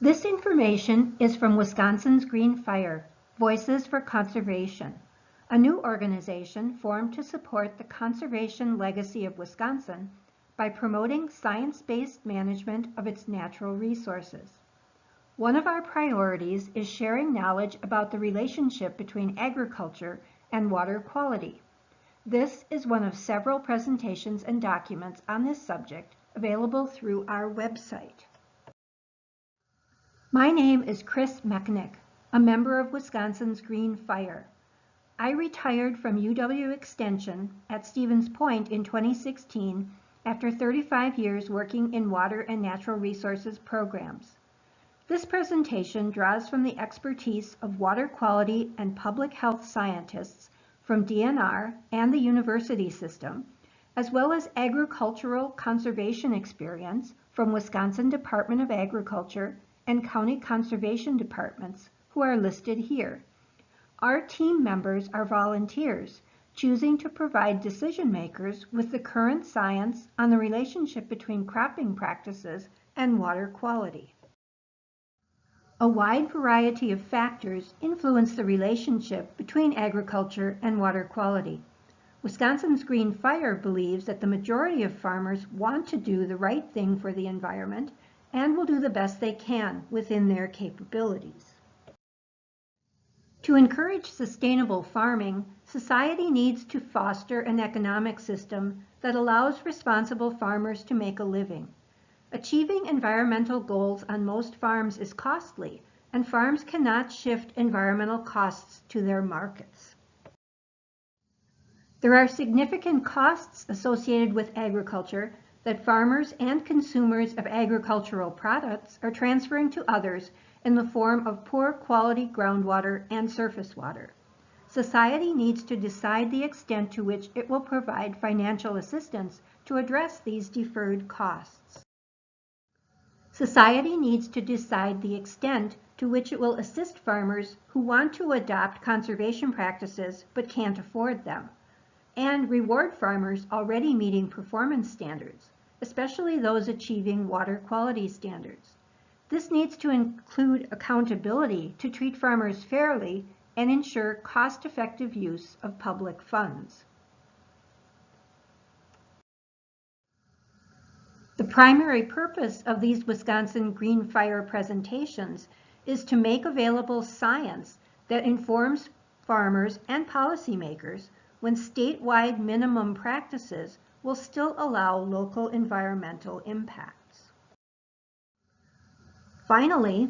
This information is from Wisconsin's Green Fire, Voices for Conservation, a new organization formed to support the conservation legacy of Wisconsin by promoting science-based management of its natural resources. One of our priorities is sharing knowledge about the relationship between agriculture and water quality. This is one of several presentations and documents on this subject available through our website. My name is Chris Mechanic, a member of Wisconsin's Green Fire. I retired from UW Extension at Stevens Point in 2016 after 35 years working in water and natural resources programs. This presentation draws from the expertise of water quality and public health scientists from DNR and the university system, as well as agricultural conservation experience from Wisconsin Department of Agriculture and county conservation departments, who are listed here. Our team members are volunteers, choosing to provide decision makers with the current science on the relationship between cropping practices and water quality. A wide variety of factors influence the relationship between agriculture and water quality. Wisconsin's Green Fire believes that the majority of farmers want to do the right thing for the environment and will do the best they can within their capabilities. To encourage sustainable farming, society needs to foster an economic system that allows responsible farmers to make a living. Achieving environmental goals on most farms is costly, and farms cannot shift environmental costs to their markets. There are significant costs associated with agriculture that farmers and consumers of agricultural products are transferring to others in the form of poor quality groundwater and surface water. Society needs to decide the extent to which it will provide financial assistance to address these deferred costs. Society needs to decide the extent to which it will assist farmers who want to adopt conservation practices but can't afford them, and reward farmers already meeting performance standards, especially those achieving water quality standards. This needs to include accountability to treat farmers fairly and ensure cost-effective use of public funds. The primary purpose of these Wisconsin Green Fire presentations is to make available science that informs farmers and policymakers when statewide minimum practices will still allow local environmental impacts. Finally,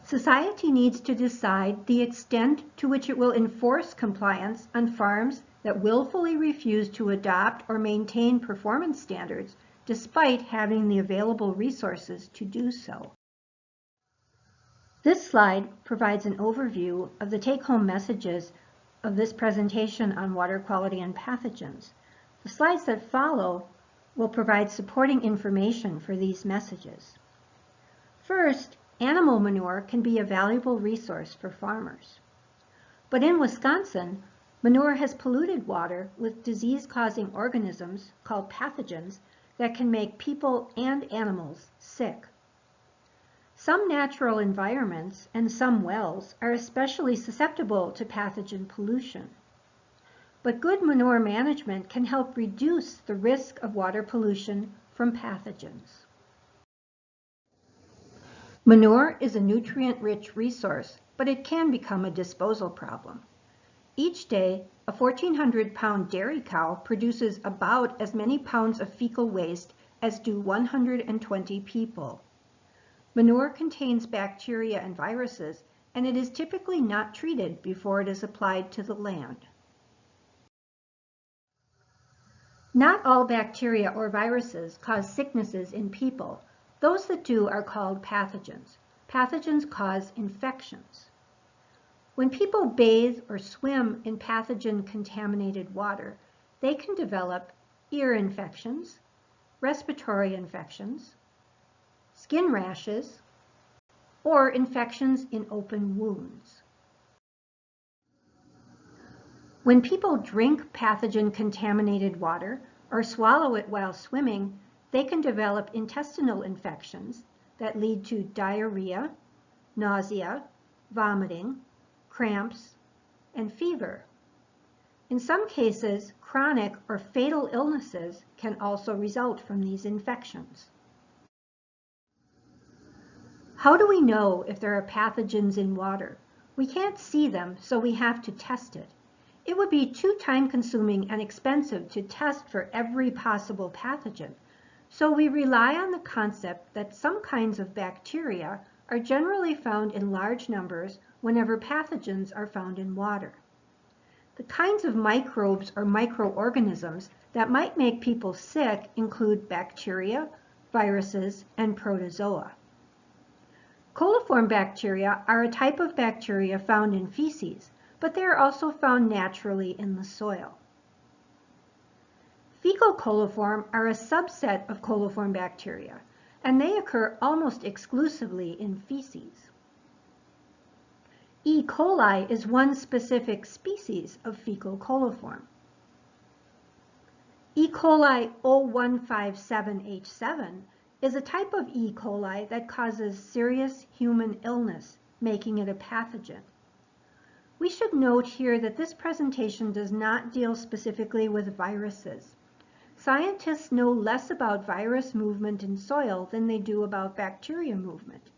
society needs to decide the extent to which it will enforce compliance on farms that willfully refuse to adopt or maintain performance standards despite having the available resources to do so. This slide provides an overview of the take-home messages of this presentation on water quality and pathogens. The slides that follow will provide supporting information for these messages. First, animal manure can be a valuable resource for farmers. But in Wisconsin, manure has polluted water with disease-causing organisms called pathogens that can make people and animals sick. Some natural environments and some wells are especially susceptible to pathogen pollution. But good manure management can help reduce the risk of water pollution from pathogens. Manure is a nutrient-rich resource, but it can become a disposal problem. Each day, a 1,400-pound dairy cow produces about as many pounds of fecal waste as do 120 people. Manure contains bacteria and viruses, and it is typically not treated before it is applied to the land. Not all bacteria or viruses cause sicknesses in people. Those that do are called pathogens. Pathogens cause infections. When people bathe or swim in pathogen-contaminated water, they can develop ear infections, respiratory infections, skin rashes, or infections in open wounds. When people drink pathogen-contaminated water or swallow it while swimming, they can develop intestinal infections that lead to diarrhea, nausea, vomiting, cramps, and fever. In some cases, chronic or fatal illnesses can also result from these infections. How do we know if there are pathogens in water? We can't see them, so we have to test it. It would be too time-consuming and expensive to test for every possible pathogen, so we rely on the concept that some kinds of bacteria are generally found in large numbers whenever pathogens are found in water. The kinds of microbes or microorganisms that might make people sick include bacteria, viruses, and protozoa. Coliform bacteria are a type of bacteria found in feces, but they are also found naturally in the soil. Fecal coliform are a subset of coliform bacteria, and they occur almost exclusively in feces. E. coli is one specific species of fecal coliform. E. coli 0157H7 is a type of E. coli that causes serious human illness, making it a pathogen. We should note here that this presentation does not deal specifically with viruses. Scientists know less about virus movement in soil than they do about bacteria movement.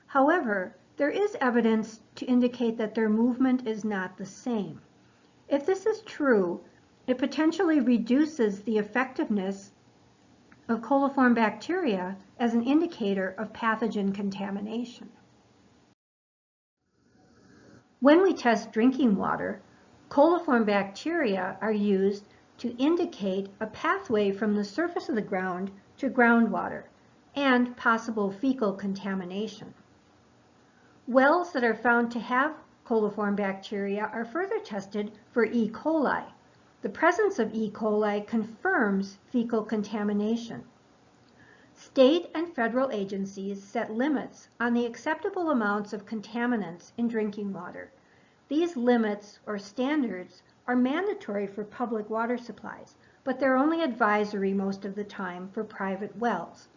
However, there is evidence to indicate that their movement is not the same. If this is true, it potentially reduces the effectiveness of coliform bacteria as an indicator of pathogen contamination. When we test drinking water, coliform bacteria are used to indicate a pathway from the surface of the ground to groundwater and possible fecal contamination. Wells that are found to have coliform bacteria are further tested for E. coli. The presence of E. coli confirms fecal contamination. State and federal agencies set limits on the acceptable amounts of contaminants in drinking water. These limits or standards are mandatory for public water supplies, but they're only advisory most of the time for private wells.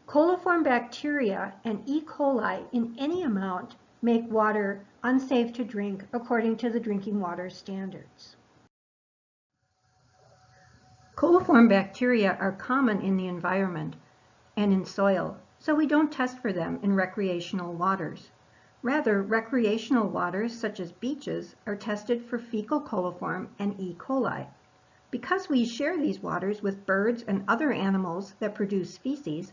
Coliform bacteria and E. coli in any amount make water unsafe to drink according to the drinking water standards. Coliform bacteria are common in the environment and in soil, so we don't test for them in recreational waters. Rather, recreational waters such as beaches are tested for fecal coliform and E. coli. Because we share these waters with birds and other animals that produce feces,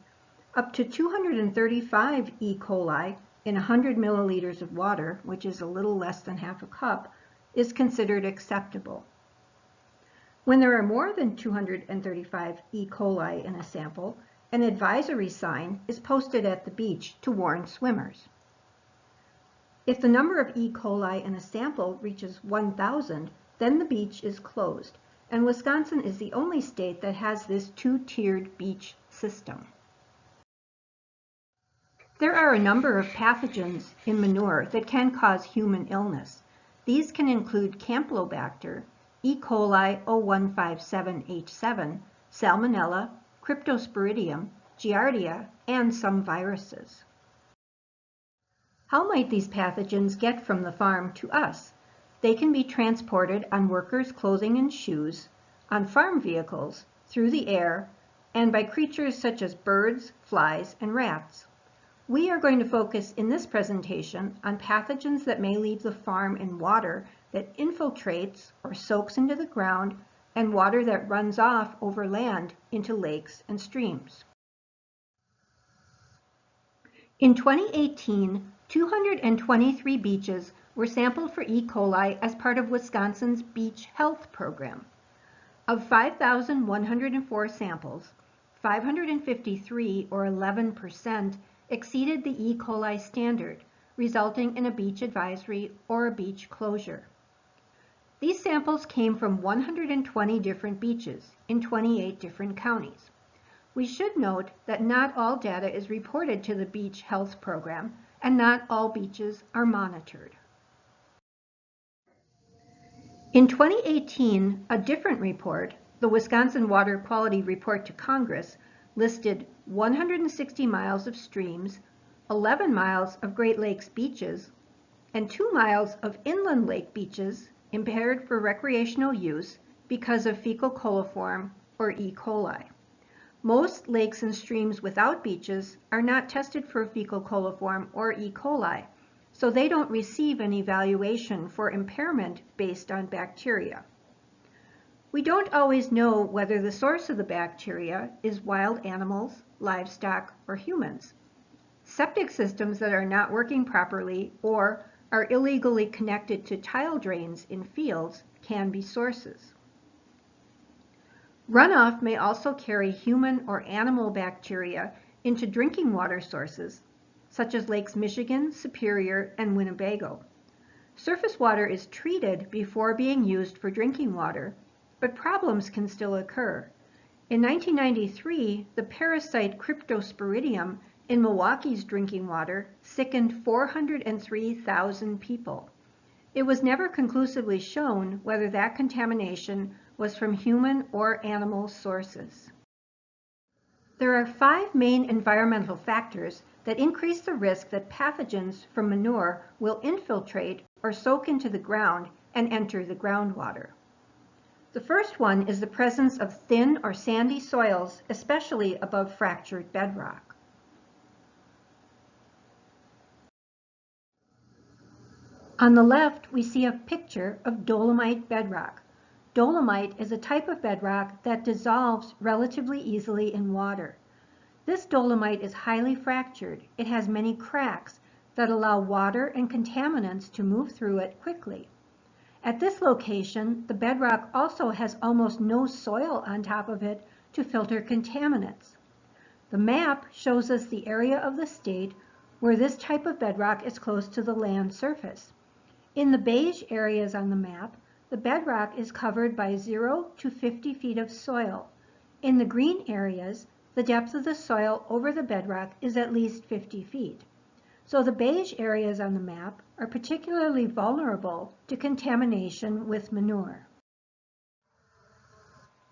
up to 235 E. coli in 100 milliliters of water, which is a little less than half a cup, is considered acceptable. When there are more than 235 E. coli in a sample, an advisory sign is posted at the beach to warn swimmers. If the number of E. coli in a sample reaches 1,000, then the beach is closed, and Wisconsin is the only state that has this two-tiered beach system. There are a number of pathogens in manure that can cause human illness. These can include Campylobacter, E. coli 0157H7, Salmonella, Cryptosporidium, Giardia, and some viruses. How might these pathogens get from the farm to us? They can be transported on workers' clothing and shoes, on farm vehicles, through the air, and by creatures such as birds, flies, and rats. We are going to focus in this presentation on pathogens that may leave the farm in water that infiltrates or soaks into the ground and water that runs off over land into lakes and streams. In 2018, 223 beaches were sampled for E. coli as part of Wisconsin's Beach Health Program. Of 5,104 samples, 553, or 11%, exceeded the E. coli standard, resulting in a beach advisory or a beach closure. These samples came from 120 different beaches in 28 different counties. We should note that not all data is reported to the Beach Health Program, and not all beaches are monitored. In 2018, a different report, the Wisconsin Water Quality Report to Congress, listed 160 miles of streams, 11 miles of Great Lakes beaches, and 2 miles of inland lake beaches impaired for recreational use because of fecal coliform or E. coli. Most lakes and streams without beaches are not tested for fecal coliform or E. coli, so they don't receive an evaluation for impairment based on bacteria. We don't always know whether the source of the bacteria is wild animals, livestock, or humans. Septic systems that are not working properly or are illegally connected to tile drains in fields can be sources. Runoff may also carry human or animal bacteria into drinking water sources, such as Lakes Michigan, Superior, and Winnebago. Surface water is treated before being used for drinking water, but problems can still occur. In 1993, the parasite Cryptosporidium in Milwaukee's drinking water sickened 403,000 people. It was never conclusively shown whether that contamination was from human or animal sources. There are 5 main environmental factors that increase the risk that pathogens from manure will infiltrate or soak into the ground and enter the groundwater. The first one is the presence of thin or sandy soils, especially above fractured bedrock. On the left, we see a picture of dolomite bedrock. Dolomite is a type of bedrock that dissolves relatively easily in water. This dolomite is highly fractured. It has many cracks that allow water and contaminants to move through it quickly. At this location, the bedrock also has almost no soil on top of it to filter contaminants. The map shows us the area of the state where this type of bedrock is close to the land surface. In the beige areas on the map, the bedrock is covered by 0 to 50 feet of soil. In the green areas, the depth of the soil over the bedrock is at least 50 feet. So the beige areas on the map are particularly vulnerable to contamination with manure.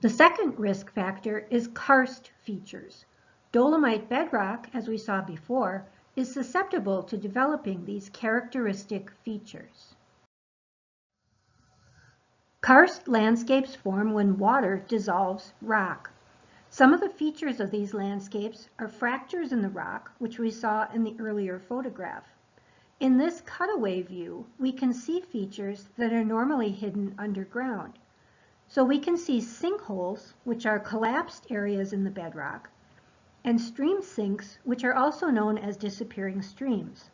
The second risk factor is karst features. Dolomite bedrock, as we saw before, is susceptible to developing these characteristic features. Karst landscapes form when water dissolves rock. Some of the features of these landscapes are fractures in the rock, which we saw in the earlier photograph. In this cutaway view, we can see features that are normally hidden underground. So we can see sinkholes, which are collapsed areas in the bedrock, and stream sinks, which are also known as disappearing streams.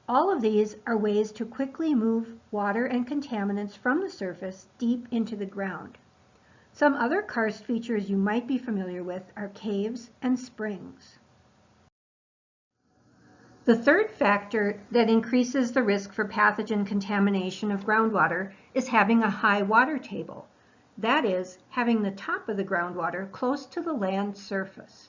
All of these are ways to quickly move water and contaminants from the surface deep into the ground. Some other karst features you might be familiar with are caves and springs. The third factor that increases the risk for pathogen contamination of groundwater is having a high water table. That is, having the top of the groundwater close to the land surface.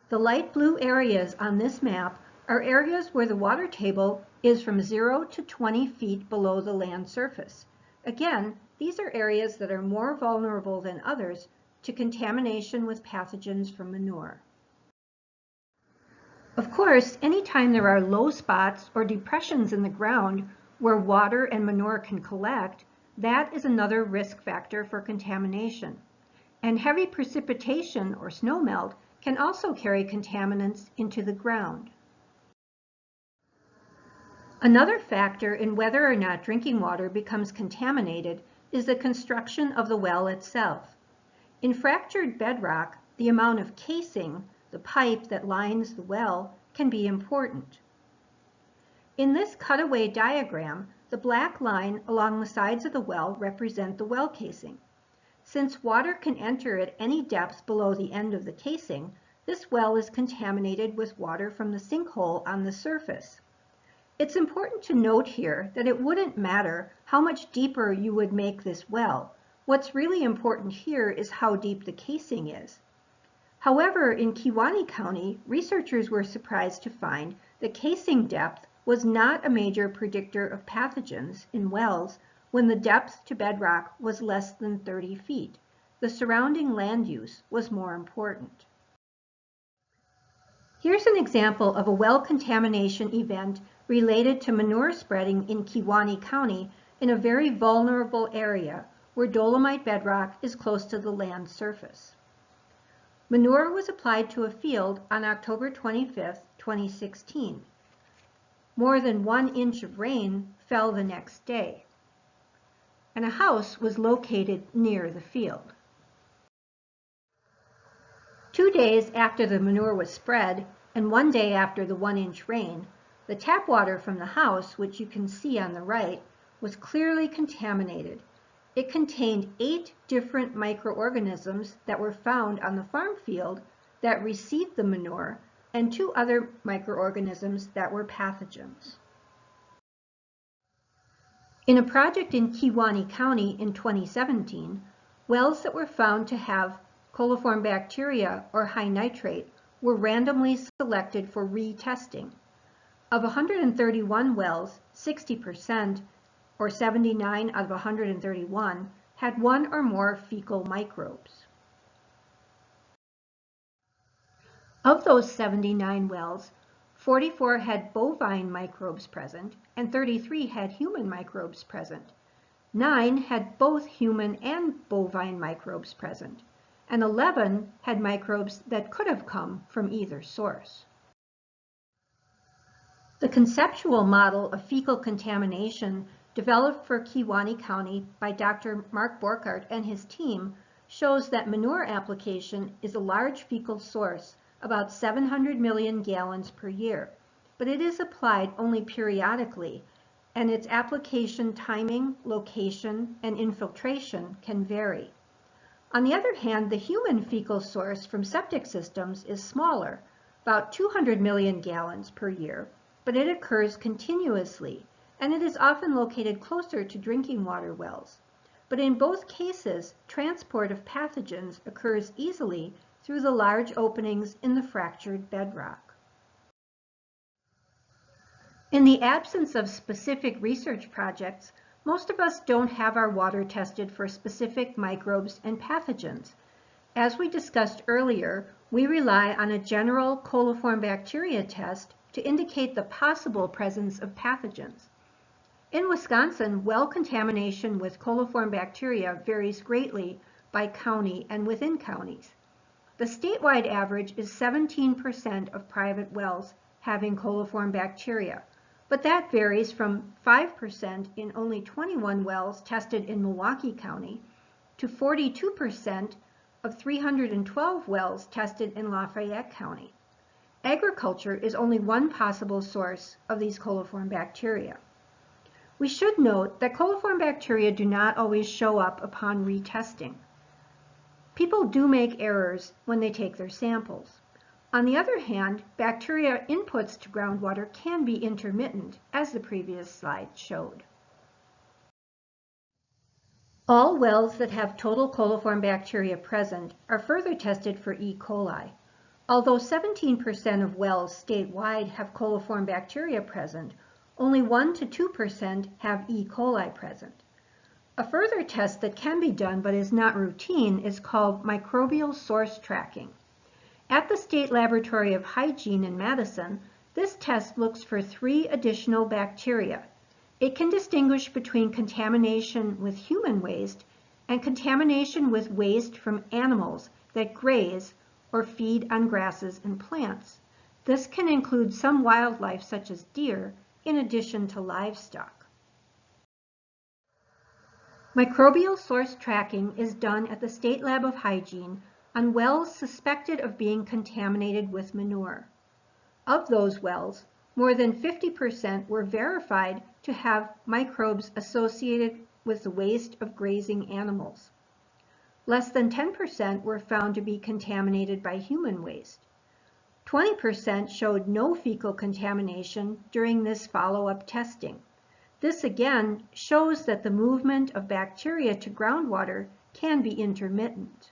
The light blue areas on this map are areas where the water table is from 0 to 20 feet below the land surface. Again, these are areas that are more vulnerable than others to contamination with pathogens from manure. Of course, anytime there are low spots or depressions in the ground where water and manure can collect, that is another risk factor for contamination. And heavy precipitation or snowmelt can also carry contaminants into the ground. Another factor in whether or not drinking water becomes contaminated is the construction of the well itself. In fractured bedrock, the amount of casing, the pipe that lines the well, can be important. In this cutaway diagram, the black line along the sides of the well represent the well casing. Since water can enter at any depth below the end of the casing, this well is contaminated with water from the sinkhole on the surface. It's important to note here that it wouldn't matter how much deeper you would make this well. What's really important here is how deep the casing is. However, in Kewaunee County, researchers were surprised to find that casing depth was not a major predictor of pathogens in wells when the depth to bedrock was less than 30 feet. The surrounding land use was more important. Here's an example of a well contamination event related to manure spreading in Kewaunee County in a very vulnerable area where dolomite bedrock is close to the land surface. Manure was applied to a field on October 25, 2016. More than 1 inch of rain fell the next day, and a house was located near the field. 2 days after the manure was spread, and 1 day after the 1-inch rain, the tap water from the house, which you can see on the right, was clearly contaminated. It contained 8 different microorganisms that were found on the farm field that received the manure, and 2 other microorganisms that were pathogens. In a project in Kewaunee County in 2017, wells that were found to have coliform bacteria or high nitrate were randomly selected for retesting. Of 131 wells, 60%, or 79 out of 131, had 1 or more fecal microbes. Of those 79 wells, 44 had bovine microbes present and 33 had human microbes present. 9 had both human and bovine microbes present, and 11 had microbes that could have come from either source. The conceptual model of fecal contamination developed for Kewaunee County by Dr. Mark Borchardt and his team shows that manure application is a large fecal source, about 700 million gallons per year, but it is applied only periodically, and its application timing, location, and infiltration can vary. On the other hand, the human fecal source from septic systems is smaller, about 200 million gallons per year, but it occurs continuously, and it is often located closer to drinking water wells. But in both cases, transport of pathogens occurs easily through the large openings in the fractured bedrock. In the absence of specific research projects, most of us don't have our water tested for specific microbes and pathogens. As we discussed earlier, we rely on a general coliform bacteria test to indicate the possible presence of pathogens. In Wisconsin, well contamination with coliform bacteria varies greatly by county and within counties. The statewide average is 17% of private wells having coliform bacteria, but that varies from 5% in only 21 wells tested in Milwaukee County to 42% of 312 wells tested in Lafayette County. Agriculture is only one possible source of these coliform bacteria. We should note that coliform bacteria do not always show up upon retesting. People do make errors when they take their samples. On the other hand, bacteria inputs to groundwater can be intermittent, as the previous slide showed. All wells that have total coliform bacteria present are further tested for E. coli. Although 17% of wells statewide have coliform bacteria present, only 1 to 2% have E. coli present. A further test that can be done but is not routine is called microbial source tracking. At the State Laboratory of Hygiene in Madison, this test looks for 3 additional bacteria. It can distinguish between contamination with human waste and contamination with waste from animals that graze or feed on grasses and plants. This can include some wildlife such as deer, in addition to livestock. Microbial source tracking is done at the State Lab of Hygiene on wells suspected of being contaminated with manure. Of those wells, more than 50% were verified to have microbes associated with the waste of grazing animals. Less than 10% were found to be contaminated by human waste. 20% showed no fecal contamination during this follow-up testing. This again shows that the movement of bacteria to groundwater can be intermittent.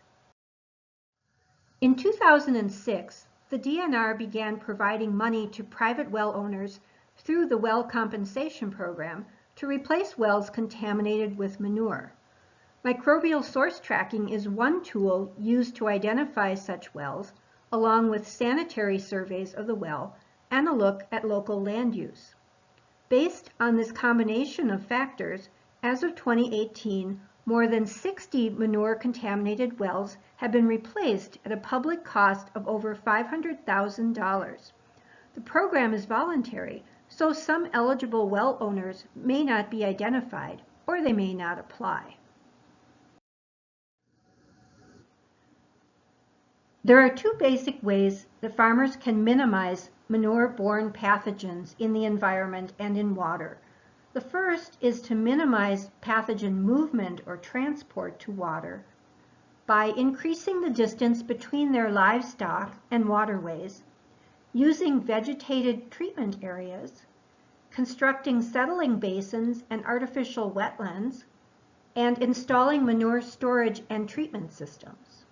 In 2006, the DNR began providing money to private well owners through the Well Compensation Program to replace wells contaminated with manure. Microbial source tracking is one tool used to identify such wells, along with sanitary surveys of the well and a look at local land use. Based on this combination of factors, as of 2018, more than 60 manure-contaminated wells have been replaced at a public cost of over $500,000. The program is voluntary, so some eligible well owners may not be identified, or they may not apply. There are two basic ways that farmers can minimize manure-borne pathogens in the environment and in water. The first is to minimize pathogen movement or transport to water by increasing the distance between their livestock and waterways, using vegetated treatment areas, constructing settling basins and artificial wetlands, and installing manure storage and treatment systems.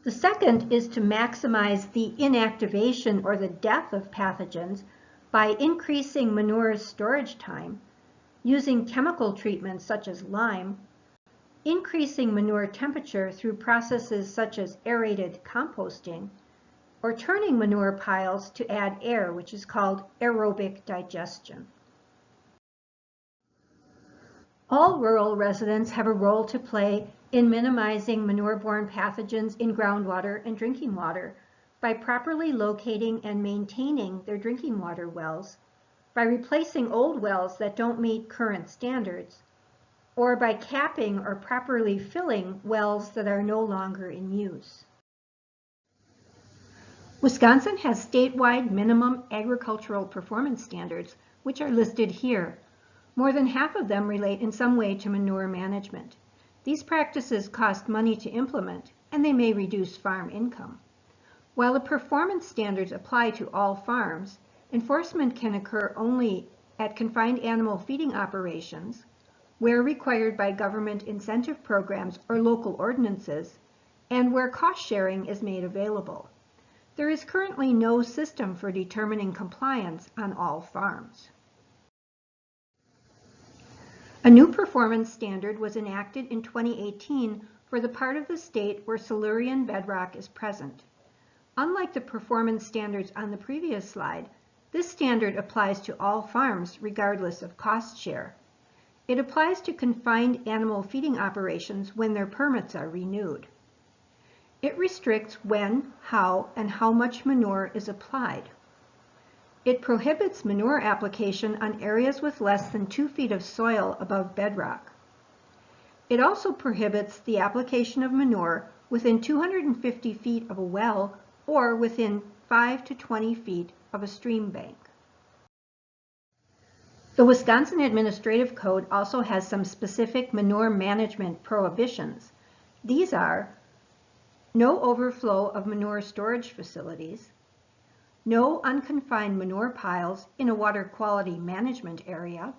The second is to maximize the inactivation or the death of pathogens by increasing manure storage time, using chemical treatments such as lime, increasing manure temperature through processes such as aerated composting, or turning manure piles to add air, which is called aerobic digestion. All rural residents have a role to play in minimizing manure-borne pathogens in groundwater and drinking water by properly locating and maintaining their drinking water wells, by replacing old wells that don't meet current standards, or by capping or properly filling wells that are no longer in use. Wisconsin has statewide minimum agricultural performance standards, which are listed here. More than half of them relate in some way to manure management. These practices cost money to implement, and they may reduce farm income. While the performance standards apply to all farms, enforcement can occur only at confined animal feeding operations, where required by government incentive programs or local ordinances, and where cost sharing is made available. There is currently no system for determining compliance on all farms. A new performance standard was enacted in 2018 for the part of the state where Silurian bedrock is present. Unlike the performance standards on the previous slide, this standard applies to all farms regardless of cost share. It applies to confined animal feeding operations when their permits are renewed. It restricts when, how, and how much manure is applied. It prohibits manure application on areas with less than 2 feet of soil above bedrock. It also prohibits the application of manure within 250 feet of a well or within 5 to 20 feet of a stream bank. The Wisconsin Administrative Code also has some specific manure management prohibitions. These are no overflow of manure storage facilities, no unconfined manure piles in a water quality management area,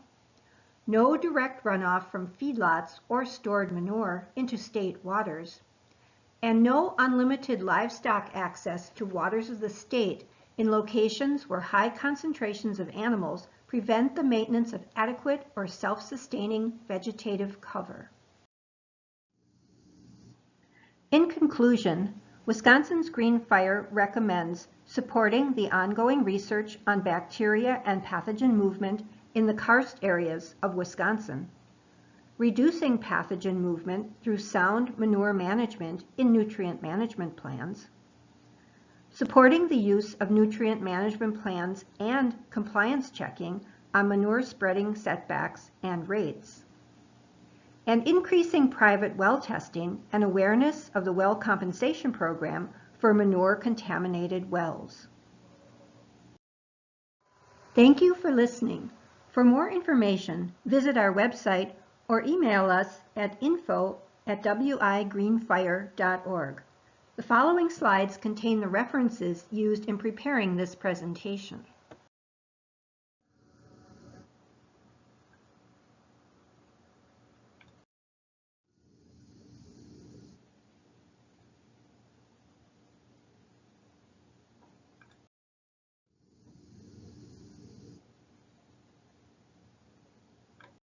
no direct runoff from feedlots or stored manure into state waters, and no unlimited livestock access to waters of the state in locations where high concentrations of animals prevent the maintenance of adequate or self-sustaining vegetative cover. In conclusion, Wisconsin's Green Fire recommends supporting the ongoing research on bacteria and pathogen movement in the karst areas of Wisconsin, reducing pathogen movement through sound manure management in nutrient management plans, supporting the use of nutrient management plans and compliance checking on manure spreading setbacks and rates, and increasing private well testing and awareness of the well compensation program for manure-contaminated wells. Thank you for listening. For more information, visit our website or email us at info@wigreenfire.org. The following slides contain the references used in preparing this presentation.